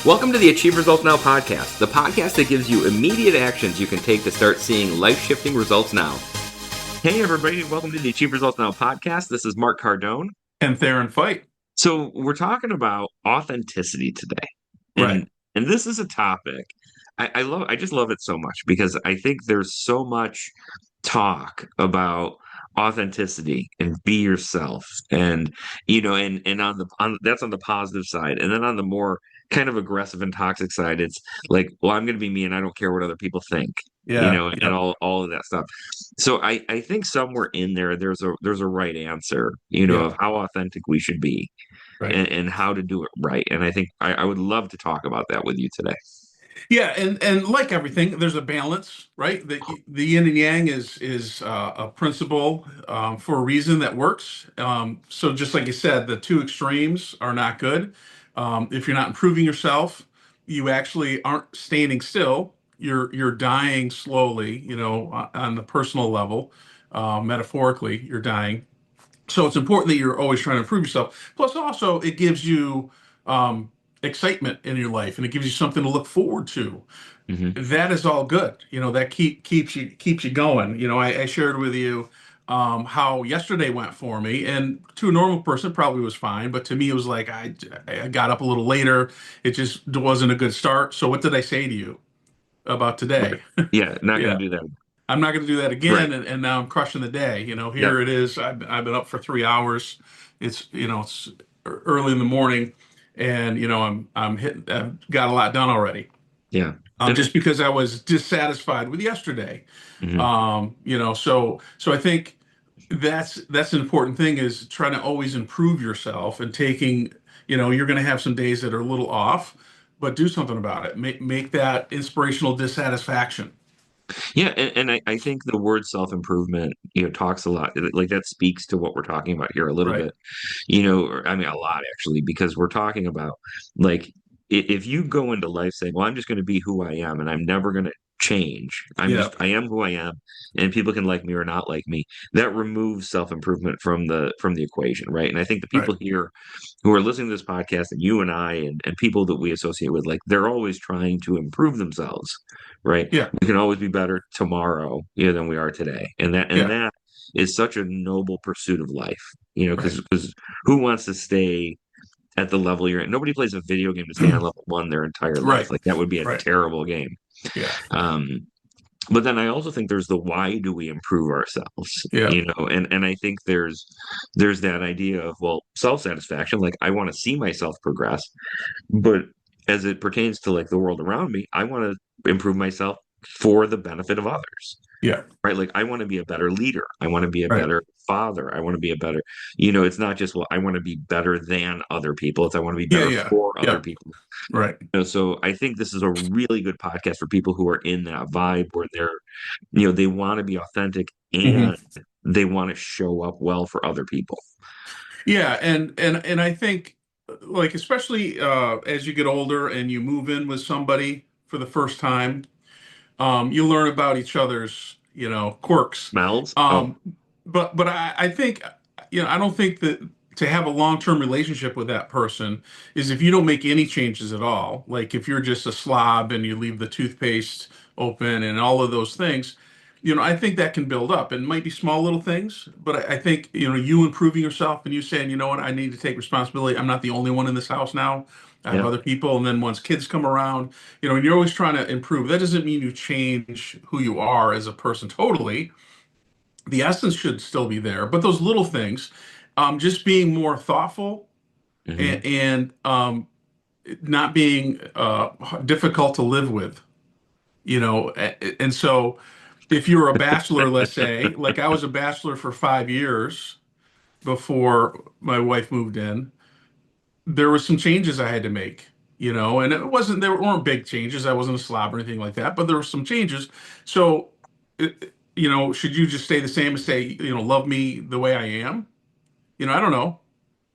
Welcome to the Achieve Results Now podcast, the podcast that gives you immediate actions you can take to start seeing life-shifting results now. Hey, everybody, welcome to the Achieve Results Now podcast. This is Mark Cardone. And Theron Fight. So we're talking about authenticity today. Right. And this is a topic I just love it so much because I think there's so much talk about authenticity and be yourself and and on that's on the positive side, and then on the more kind of aggressive and toxic side it's like, well, I'm going to be me and I don't care what other people think, Yeah. and Yep. all of that stuff. So I think somewhere in there there's a right answer, Yeah. of how authentic we should be, Right. and how to do it right. And I think I would love to talk about that with you today. Yeah. And like everything, there's a balance, right? The yin and yang is a principle for a reason that works. So just like you said, the two extremes are not good. If you're not improving yourself, you actually aren't standing still. You're dying slowly, on the personal level. Metaphorically, you're dying. So it's important that you're always trying to improve yourself. Plus, also, it gives you um, excitement in your life, and it gives you something to look forward to. Hmm. That is all good. That keeps you going. I shared with you how yesterday went for me, and to a normal person, probably was fine, but to me, it was like I got up a little later. It just wasn't a good start. So, what did I say to you about Right. today? Yeah, not going Yeah. to do that. I'm not going to do that Right. again. And now I'm crushing the day. Yep. Here it is. I've been up for 3 hours. It's early in the morning, and I'm hitting. I've got a lot done already. Yeah. And Just because I was dissatisfied with yesterday. mhm. So I think that's an important thing is trying to always improve yourself and taking. You're going to have some days that are a little off, but do something about it. Make that inspirational dissatisfaction. Yeah, and I think the word self-improvement, talks a lot. Like that speaks to what we're talking about here a little Right. bit, or, I mean, a lot actually, because we're talking about, like, if you go into life saying, well, I'm just going to be who I am and I'm never going to change. Yeah. I am who I am, and people can like me or not like me. That removes self-improvement from the equation, right? And I think the Right. people here who are listening to this podcast, and you and I and people that we associate with, like, they're always trying to improve themselves, right? Yeah. We can always be better tomorrow, than we are today. And Yeah. that is such a noble pursuit of life, Right. because who wants to stay at the level you're at? Nobody plays a video game to stay on level one their entire life. Right. Like, that would be a Right. terrible game. Yeah. Um, but then I also think there's the why do we improve ourselves, Yeah. and I think there's that idea of, well, self-satisfaction, like I want to see myself progress, but as it pertains to, like, the world around me, I want to improve myself for the benefit of others, Yeah. right? Like, I want to be a better leader. I want to be a Right. better father. I want to be a better, it's not just, well, I want to be better than other people. It's I want to be Yeah. better Yeah. for other Yeah. people. Right. So I think this is a really good podcast for people who are in that vibe where they want to be authentic Hmm. and they want to show up well for other people. Yeah. And I think like especially as you get older and you move in with somebody for the first time, you learn about each other's quirks. Smells? Oh, Um, but I think I don't think that to have a long-term relationship with that person is if you don't make any changes at all. Like if you're just a slob and you leave the toothpaste open and all of those things, I think that can build up. And it might be small little things, but I think you improving yourself and you saying, you know what, I need to take responsibility. I'm not the only one in this house now. I have yeah. other people, and then once kids come around, and you're always trying to improve. That doesn't mean you change who you are as a person totally. The essence should still be there, but those little things, just being more thoughtful Hmm. and not being difficult to live with, and so if you're a bachelor, let's say, like I was a bachelor for 5 years before my wife moved in, there were some changes I had to make, and there weren't big changes. I wasn't a slob or anything like that, but there were some changes. So, should you just stay the same and say, love me the way I am? I don't know.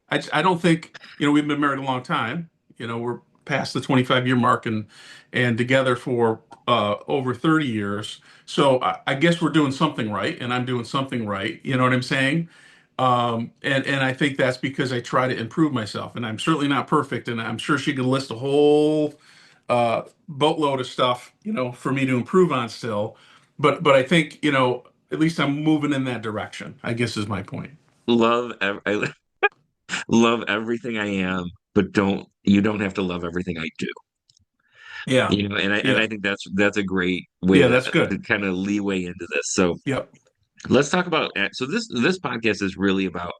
I don't think, we've been married a long time. We're past the 25-year mark and together for over 30 years. So I guess we're doing something right, and I'm doing something right. You know what I'm saying? And I think that's because I try to improve myself, and I'm certainly not perfect. And I'm sure she could list a whole boatload of stuff, for me to improve on still. But I think, at least I'm moving in that direction, I guess is my point. I love everything I am, but you don't have to love everything I do. Yeah, And yeah, I think that's a great way yeah. to That's good. kind of leeway into this. So Yep, let's talk about so this podcast is really about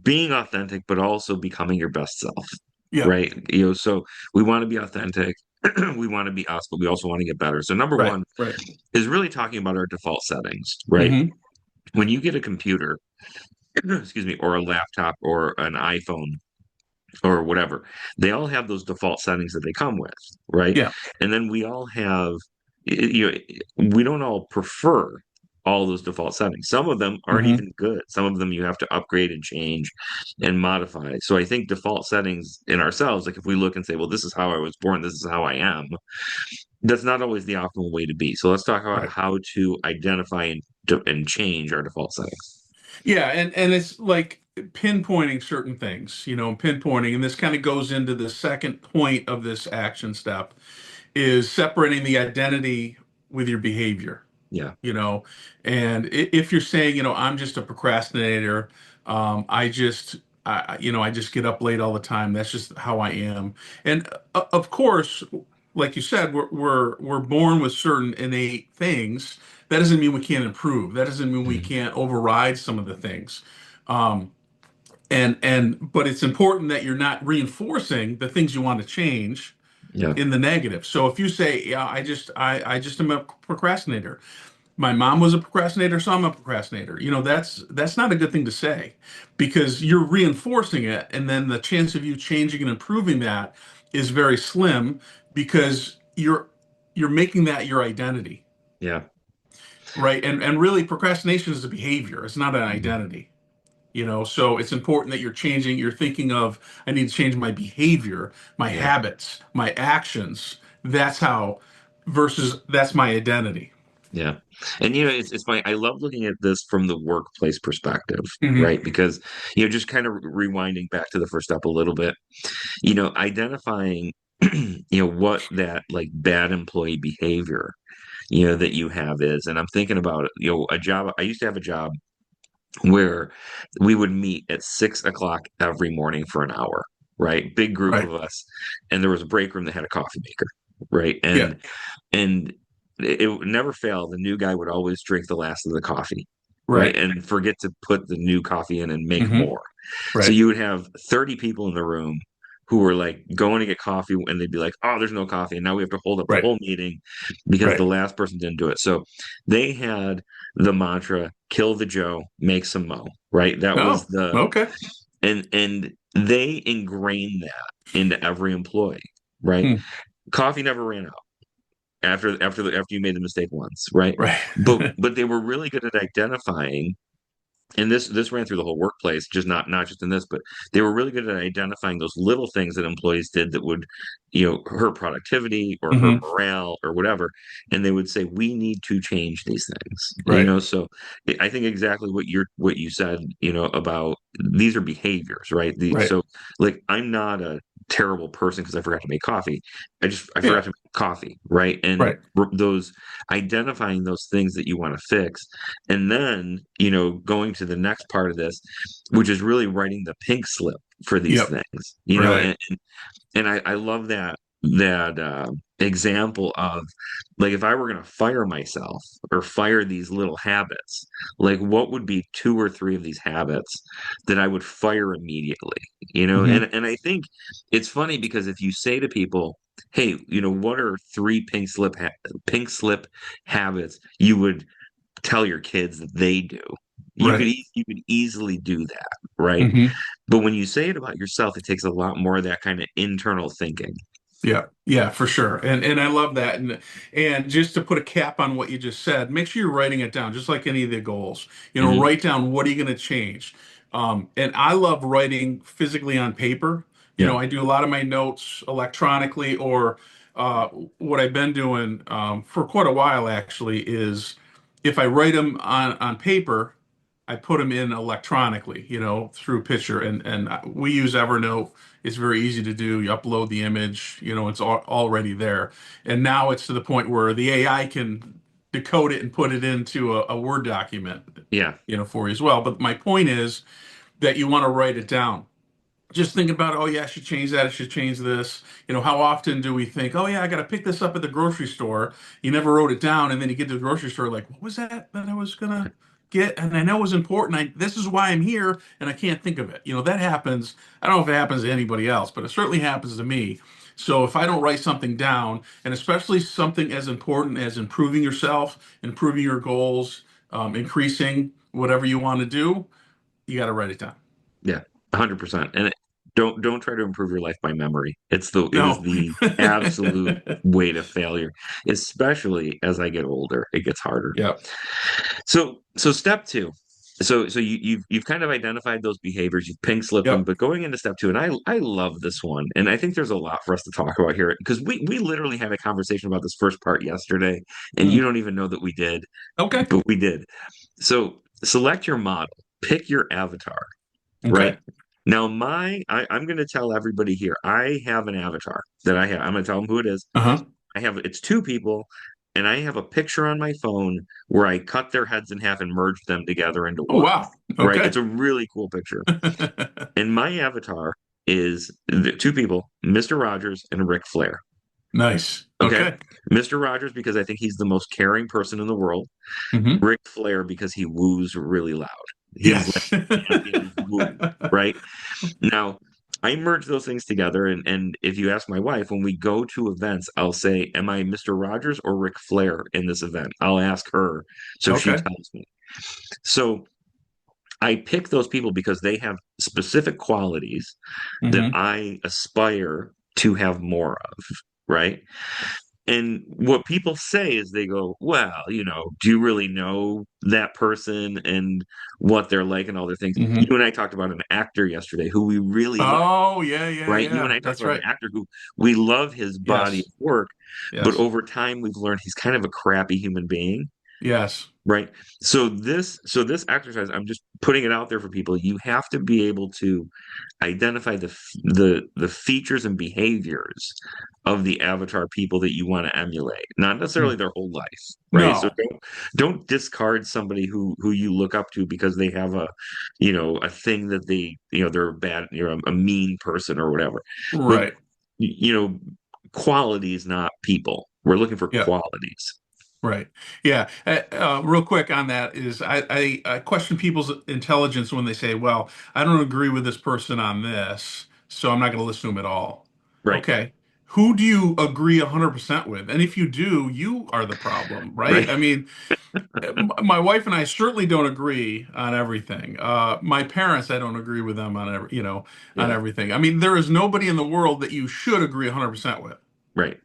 being authentic, but also becoming your best self, yep. right? So we want to be authentic, we want to be us, but we also want to get better. So number Right, one right. is really talking about our default settings, right? Hmm. When you get a computer, excuse me, or a laptop or an iPhone or whatever, they all have those default settings that they come with, right? Yeah. And then we all have, we don't all prefer all those default settings. Some of them aren't Hmm. even good. Some of them you have to upgrade and change and modify. So I think default settings in ourselves, like if we look and say, well, this is how I was born, this is how I am, that's not always the optimal way to be. So let's talk about Right. how to identify and change our default settings. Yeah, and it's like pinpointing certain things, pinpointing, and this kind of goes into the second point of this action step, is separating the identity with your behavior. Yeah. you know and if you're saying, I'm just a procrastinator, I just get up late all the time, that's just how I am. And of course, like you said, we're born with certain innate things. That doesn't mean we can't improve, that doesn't mean we Mhm. can't override some of the things. Um and and but it's important that you're not reinforcing the things you want to change Yeah. in the negative. So if you say, yeah, I just am a procrastinator, my mom was a procrastinator, so I'm a procrastinator. That's not a good thing to say, because you're reinforcing it, and then the chance of you changing and improving that is very slim, because you're making that your identity, Yeah. right? And really, procrastination is a behavior; it's not an Mhm. identity. So it's important that you're changing. You're thinking of, I need to change my behavior, my Yeah. habits, my actions. That's how, versus that's my identity. Yeah. And it's funny. I love looking at this from the workplace perspective, Hmm. right? Because, just kind of rewinding back to the first step a little bit, identifying, what that like bad employee behavior, that you have is. And I'm thinking about it, a job. I used to have a job where we would meet at 6 o'clock every morning for an hour, right? Big group Right. of us. And there was a break room that had a coffee maker, right? Yeah. And it would never fail. The new guy would always drink the last of the coffee, right? Right. And forget to put the new coffee in and make Hmm. more. So Right. you would have 30 people in the room who were like going to get coffee and they'd be like, oh, there's no coffee. And now we have to hold up the Right. whole meeting because the Right. last person didn't do it. So they had the mantra, kill the Joe, make some mo, right? That was Oh, the, okay. and they ingrained that into every employee, right? Hmm. Coffee never ran out after you made the mistake once, right? Right. But they were really good at identifying, and this ran through the whole workplace, just not just in this, but they were really good at identifying those little things that employees did that would, hurt productivity or hurt Hmm. morale or whatever, and they would say, "We need to change these things." Right. So I think exactly what you said, about these are behaviors, right? Right. So like I'm not a terrible person because I forgot to make coffee. I forgot Yeah. to make coffee, right? And Right. those identifying those things that you want to fix and then, going to the next part of this, which is really writing the pink slip for these Yep. things, Right. and I love that example of like if I were going to fire myself or fire these little habits, like what would be two or three of these habits that I would fire immediately, Hmm. and I think it's funny because if you say to people, hey, what are three pink slip habits you would tell your kids that they do. Right. You could easily do that, right? Hmm. But when you say it about yourself, it takes a lot more of that kind of internal thinking. Yeah, yeah, for sure. And I love that. And just to put a cap on what you just said, make sure you're writing it down, just like any of the goals. Hmm. Write down, what are you going to change? And I love writing physically on paper. Yeah. I do a lot of my notes electronically, or what I've been doing for quite a while actually is, if I write them on paper, I put them in electronically, through Picture, and we use Evernote. It's very easy to do. You upload the image, it's already there. And now it's to the point where the AI can decode it and put it into a Word document, Yeah. for you as well. But my point is that you want to write it down, just thinking about, oh yeah, I should change that. I should change this. How often do we think, oh yeah, I got to pick this up at the grocery store? You never wrote it down, and then you get to the grocery store, like, what was that I was gonna get? And I know it was important. This is why I'm here, and I can't think of it. That happens. I don't know if it happens to anybody else, but it certainly happens to me. So if I don't write something down, and especially something as important as improving yourself, improving your goals, increasing whatever you want to do, you got to write it down. Yeah, 100%. And don't try to improve your life by memory. It is No. the absolute way to failure, especially as I get older, it gets harder. Yep. So step two. So you've kind of identified those behaviors, you've pink slipped them, Yep. but going into step two, and I love this one, and I think there's a lot for us to talk about here because we literally had a conversation about this first part yesterday, and you Mm. don't even know that we did, Okay. but we did. So select your model, pick your avatar. Right. Okay. Now, I'm going to tell everybody here, I have an avatar that I have. I'm going to tell them who it is. Uh-huh. It's two people, and I have a picture on my phone where I cut their heads in half and merge them together into Oh, one. wow. Right. It's Okay. a really cool picture. And my avatar is the two people, Mr. Rogers and Ric Flair. Nice. Okay. Okay. Mr. Rogers, because I think he's the most caring person in the world. Hmm. Ric Flair, because he woos really loud. He's like Yes. champion woo, right? Now, I merge those things together, and if you ask my wife, when we go to events, I'll say, "Am I Mr. Rogers or Ric Flair in this event?" I'll ask her, so she Okay. tells me. So I pick those people because they have specific qualities that Hmm. I aspire to have more of, right? And what people say is they go, well, do you really know that person and what they're like and all their things? Hmm. You and I talked about an actor yesterday who we really like, Oh, yeah, yeah, right? You and yeah. I talked That's about an right. actor who we love his body of Yes. work, but Yes. over time we've learned he's kind of a crappy human being. Yes. Right. So this exercise, I'm just putting it out there for people. You have to be able to identify the features and behaviors of the avatar people that you want to emulate, not necessarily Mm. their whole life, right? So No. don't discard somebody who you look up to because they have a thing that they're bad, a mean person or whatever. But Right. you know, qualities, not people. We're looking for Yeah. qualities. Right. Yeah. Real quick on that is I question people's intelligence when they say, well, I don't agree with this person on this, so I'm not going to listen to them at all. Right. Okay. Who do you agree 100% with? And if you do, you are the problem, right? Right. I mean, my wife and I certainly don't agree on everything. My parents, I don't agree with them on on Yeah. everything. I mean, there is nobody in the world that you should agree 100% with. Right.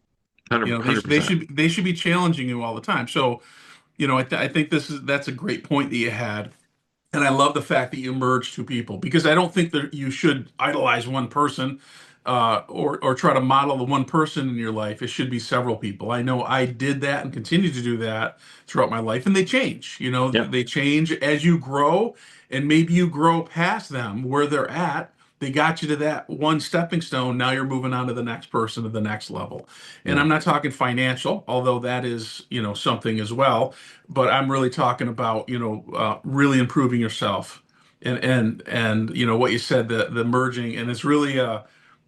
100%. They should be challenging you all the time. So, I think that's a great point that you had, and I love the fact that you merged two people because I don't think that you should idolize one person, or try to model the one person in your life. It should be several people. I know I did that and continue to do that throughout my life, and they change. Yeah. They change as you grow, and maybe you grow past them where they're at. They got you to that one stepping stone. Now you're moving on to the next person, to the next level. And Yeah. I'm not talking financial, although that is, something as well. But I'm really talking about, really improving yourself, and what you said, the merging, and it's really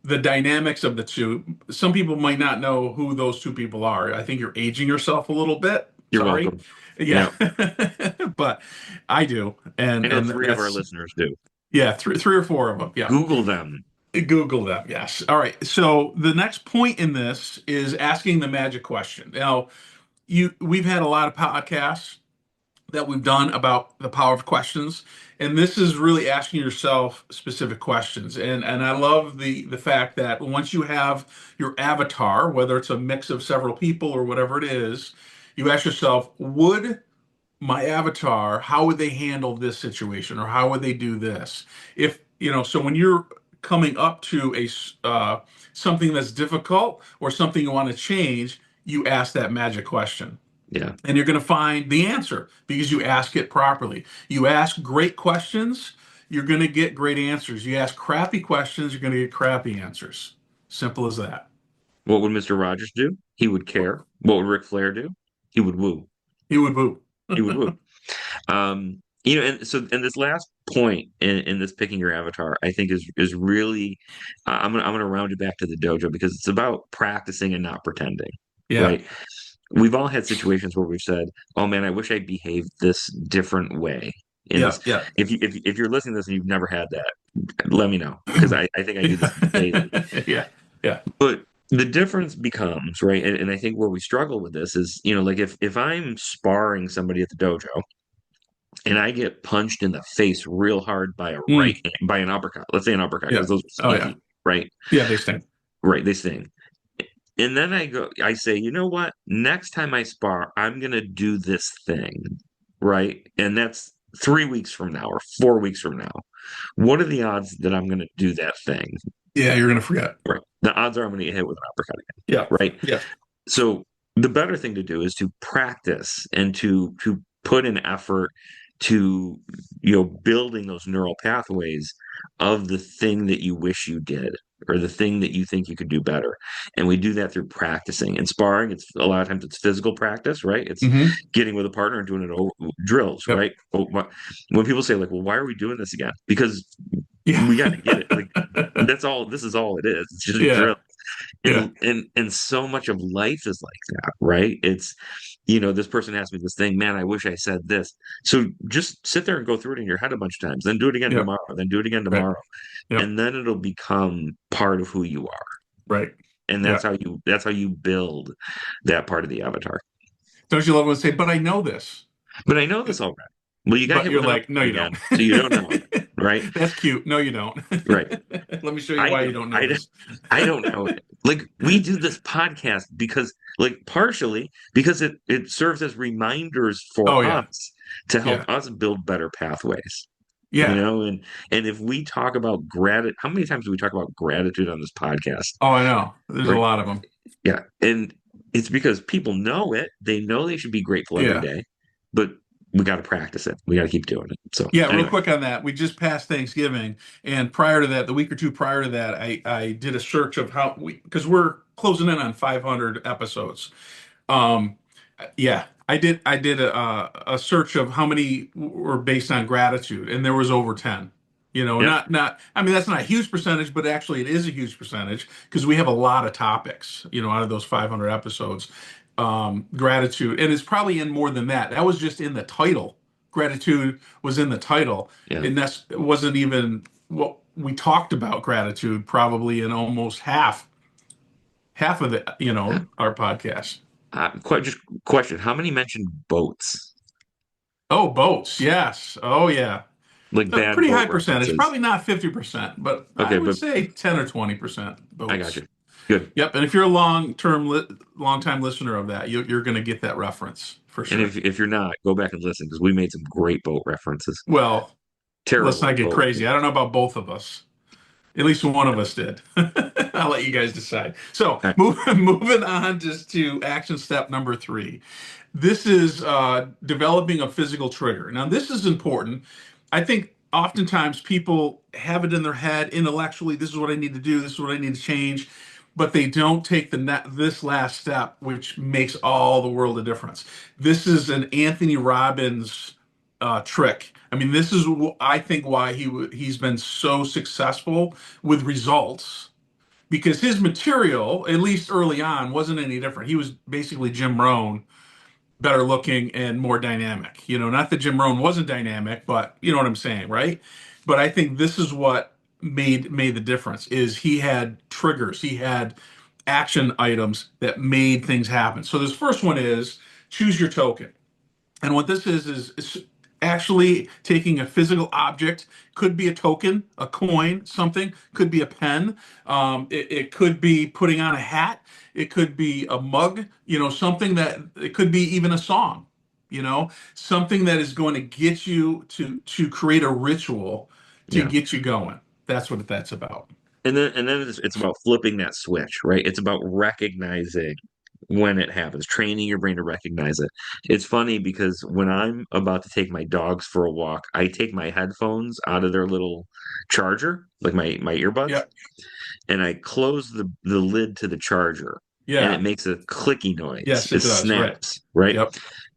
the dynamics of the two. Some people might not know who those two people are. I think you're aging yourself a little bit. You're Sorry. welcome. Yeah. Yeah. But I do. I And know and three of our that's, listeners do. yeah, three or four of them. Yeah. Google them. Google them. Yes. All right. So the next point in this is asking the magic question. Now, we've had a lot of podcasts that we've done about the power of questions, and this is really asking yourself specific questions. And I love the fact that once you have your avatar, whether it's a mix of several people or whatever it is, you ask yourself, would my avatar, how would they handle this situation, or how would they do this? If so when you're coming up to something that's difficult or something you want to change, you ask that magic question. Yeah. And you're going to find the answer because you ask it properly. You ask great questions, you're going to get great answers. You ask crappy questions, you're going to get crappy answers. Simple as that. What would Mr. Rogers do? He would care. What would Ric Flair do? He would woo. He would boo. He would woo. And so, and this last point in this picking your avatar, I think is really, I'm gonna round it back to the dojo because it's about practicing and not pretending, Yeah. right? We've all had situations where we've said, "Oh man, I wish I behaved this different way." In Yeah. this, Yeah. if you're listening to this and you've never had that, let me know because I think I do this daily. Yeah. Yeah. But the difference becomes, right, and I think where we struggle with this is, like if I'm sparring somebody at the dojo and I get punched in the face real hard by a Mm. by an uppercut, let's say an uppercut because Yeah. those are Oh yeah. sneaky, right? Yeah, they stink. Right, they sting. And then I say, you know what? Next time I spar, I'm gonna do this thing, right? And that's 3 weeks from now or 4 weeks from now. What are the odds that I'm gonna do that thing? Yeah, you're gonna forget. Right. The odds are I'm gonna get hit with an uppercut again, Yeah. right? Yeah. So the better thing to do is to practice and to put an effort to building those neural pathways of the thing that you wish you did or the thing that you think you could do better. And we do that through practicing and sparring. It's a lot of times it's physical practice, right? It's Hmm. getting with a partner and doing it over drills, Yep. right? When people say like, well, why are we doing this again? Because Yeah. we got to get it. Like that's all. This is all it is. It's just a Yeah. drill. Yeah. And so much of life is like that, right? It's this person asked me this thing, man, I wish I said this. So just sit there and go through it in your head a bunch of times, then do it again Yep. tomorrow, then do it again Right. tomorrow, Yep. and then it'll become part of who you are. Right. And Yeah. that's how you build that part of the avatar. Don't you love when they say, but I know this? But I know this already. Well, you got But hit you're with an like, no, uppercut you don't. again, so you don't know, right? That's cute. No, you don't. Right. Let me show you I why you don't. don't know this. I don't know. Like we do this podcast because, like, partially because it serves as reminders Oh, for yeah. us to Yeah. help us build better pathways. Yeah. And if we talk about gratitude, how many times do we talk about gratitude on this podcast? Oh, I know. There's a Right? lot of them. Yeah, and it's because people know it. They know they should be grateful every Yeah. day, but we got to practice it. We got to keep doing it. So Yeah, real anyway, quick on that. We just passed Thanksgiving, and prior to that, the week or two prior to that, I did a search of how we because we're closing in on 500 episodes. Um, yeah, I did a search of how many were based on gratitude, and there was over 10. yep, Not I mean that's not a huge percentage, but actually it is a huge percentage because we have a lot of topics, out of those 500 episodes. Gratitude, and it's probably in more than that. That was just in the title. Gratitude was in the title, yeah. and that's it wasn't even what we talked about gratitude probably in almost half of the our podcast. Just question: how many mentioned boats? Oh, boats. Yes. Oh, yeah. Like A bad pretty boat high percentage. references? Probably not 50%, but I Okay, would but say 10 or 20% I got boats. you. Good. Yep. And if you're a long time listener of that, you're going to get that reference for And sure. if you're not, go back and listen because we made some great boat references. Well, let's Terrible not get boat. crazy. I don't know about both of us. At least one of us did. I'll let you guys decide. So, All right. moving on just to action step number 3. This is developing a physical trigger. Now, this is important. I think oftentimes people have it in their head intellectually. This is what I need to do. This is what I need to change, but they don't take this last step, which makes all the world of difference. This is an Anthony Robbins trick. I mean, this is I think why he's been so successful with results because his material, at least early on, wasn't any different. He was basically Jim Rohn, better looking and more dynamic. Not that Jim Rohn wasn't dynamic, but you know what I'm saying, right? But I think this is what made the difference is he had triggers, he had action items that made things happen. So this first one is choose your token. And what this is actually taking a physical object, could be a token, a coin, something, could be a pen, it could be putting on a hat, it could be a mug, something that it could be even a song, something that is going to get you to create a ritual to Yeah. get you going. That's what that's about. And then it's about flipping that switch, right? It's about recognizing when it happens, training your brain to recognize it. It's funny because when I'm about to take my dogs for a walk, I take my headphones out of their little charger, like my earbuds, Yep. and I close the lid to the charger, and it Yeah. makes a clicky noise. Yes, it It does. Right. snaps, right? Yep.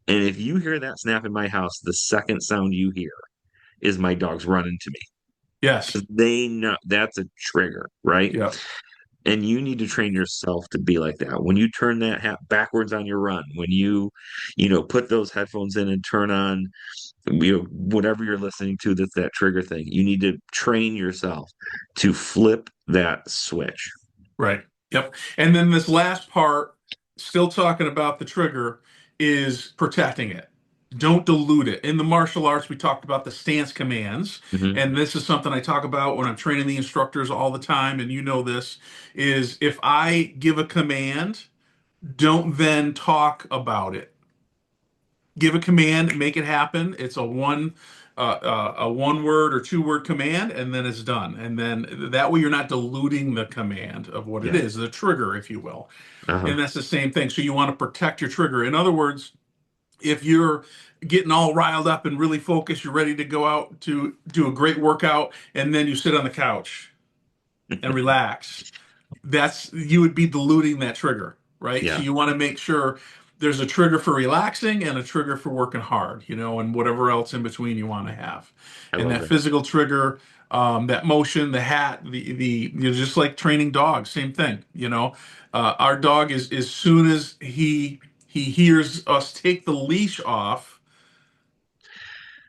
And if you hear that snap in my house, the second sound you hear is my dogs running to me Yes. because they know that's a trigger, right? Yep. And you need to train yourself to be like that. When you turn that hat backwards on your run, when you put those headphones in and turn on, whatever you're listening to, that's that trigger thing. You need to train yourself to flip that switch. Right. Yep. And then this last part, still talking about the trigger, is protecting it. Don't dilute it. In the martial arts, we talked about the stance commands, Hmm. and this is something I talk about when I'm training the instructors all the time, and you know this, is if I give a command, don't then talk about it. Give a command, make it happen. It's a one word or two word command, and then it's done. And then that way you're not diluting the command of what it Yeah. is, the trigger, if you will. Uh-huh. And that's the same thing. So you want to protect your trigger. In other words, if you're getting all riled up and really focused, you're ready to go out to do a great workout, and then you sit on the couch and relax, that's you would be diluting that trigger, right? So Yeah. you want to make sure there's a trigger for relaxing and a trigger for working hard, and whatever else in between you want to have. I And love that that. physical trigger, that motion, the hat, just like training dogs, same thing. Our dog is as soon as he hears us take the leash off.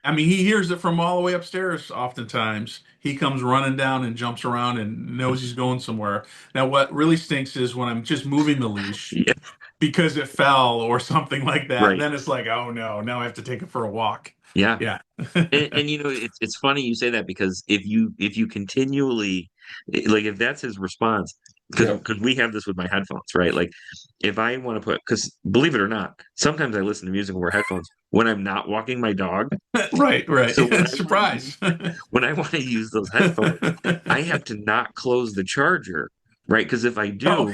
I mean, he hears it from all the way upstairs oftentimes. He comes running down and jumps around and knows he's going somewhere. Now, what really stinks is when I'm just moving the leash Yeah. because it fell or something like that. Right. Then it's like, oh no, now I have to take it for a walk. Yeah. Yeah. And it's funny you say that because if you continually, like, if that's his response, because Yep. because we have this with my headphones, right? Like if I want to put, because believe it or not, sometimes I listen to music and wear headphones when I'm not walking my dog. Right, So right. Surprise. when I want to use those headphones, I have to not close the charger, right? Because if I Oh, do,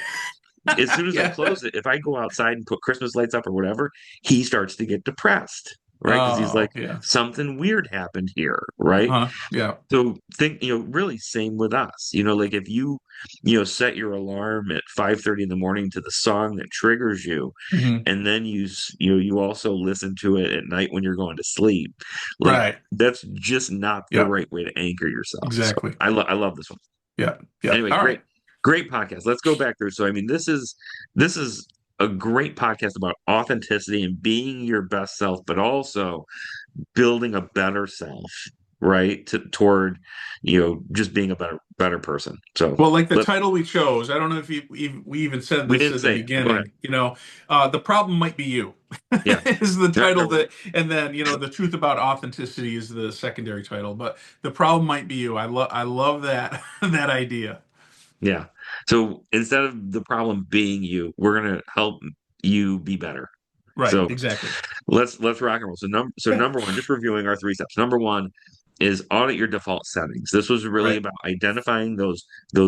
as soon as I yeah. close it, if I go outside and put Christmas lights up or whatever, he starts to get depressed, right? Because he's like, Oh, yeah. something weird happened here, right? Uh-huh. Yeah. So think, really same with us. Like if set your alarm at 5:30 in the morning to the song that triggers you, Hmm. and then you also listen to it at night when you're going to sleep. Like Right. that's just not the Yep. right way to anchor yourself. So Exactly. I love this one. Yeah. Yeah. Anyway, All right. great podcast. Let's go back through. So I mean, this is a great podcast about authenticity and being your best self, but also building a better self, right? Toward, just being a better person. So Well, like the let title we chose, I don't know if we even said we this didn't at the say it. Go ahead. beginning. The problem might be you Yeah. is the No, title no, that, and then the truth about authenticity is the secondary title. But the problem might be you. I love that that idea. yeah. So instead of the problem being you, we're gonna help you be better. Right. So Exactly. let's rock and roll. So Yeah. number one, just reviewing our three steps. Number one is audit your default settings. This was really Right. about identifying those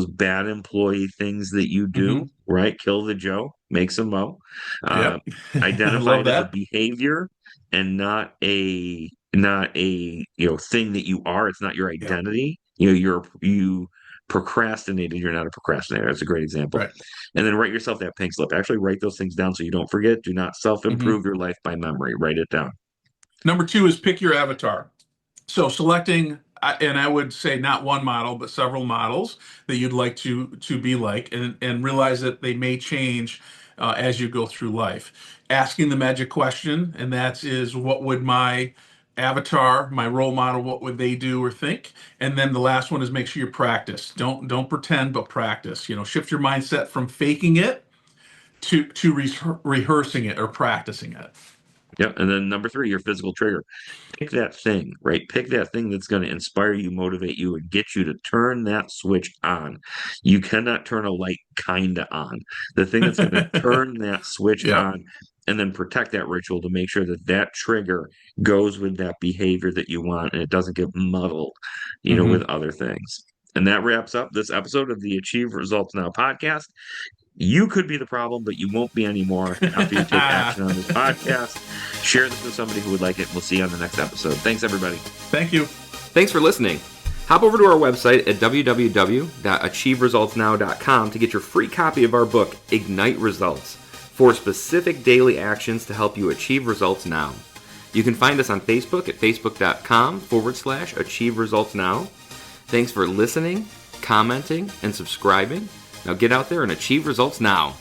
bad employee things that you do, Hmm. right? Kill the Joe, make some mo. Uh, Yep. I identify love it as a that. behavior and not a thing that you are. It's not your Yeah. identity. You procrastinated. You're not a procrastinator. That's a great example. Right. And then write yourself that pink slip. Actually, write those things down so you don't forget. Do not self Hmm. improve your life by memory. Write it down. Number two is pick your avatar. So selecting, and I would say not one model, but several models that you'd like to be like, and realize that they may change as you go through life. Asking the magic question, and that is, what would my avatar, my role model, what would they do or think? And then the last one is make sure you practice. Don't pretend, but practice. Shift your mindset from faking it to rehearsing it or practicing it. Yeah. And then number three, your physical trigger. Pick that thing, right? Pick that thing that's going to inspire you, motivate you, and get you to turn that switch on. You cannot turn a light kind of on. The thing that's going to turn that switch Yep. on and then protect that ritual to make sure that that trigger goes with that behavior that you want and it doesn't get muddled, with Hmm. other things. And that wraps up this episode of the Achieve Results Now podcast. You could be the problem, but you won't be anymore after you take action on this podcast. Share this with somebody who would like it. We'll see you on the next episode. Thanks, everybody. Thank you. Thanks for listening. Hop over to our website at www.achieveresultsnow.com to get your free copy of our book, Ignite Results, 4 specific daily actions to help you achieve results now. You can find us on Facebook at facebook.com/Achieve Results Now. Thanks for listening, commenting, and subscribing. Now get out there and achieve results now.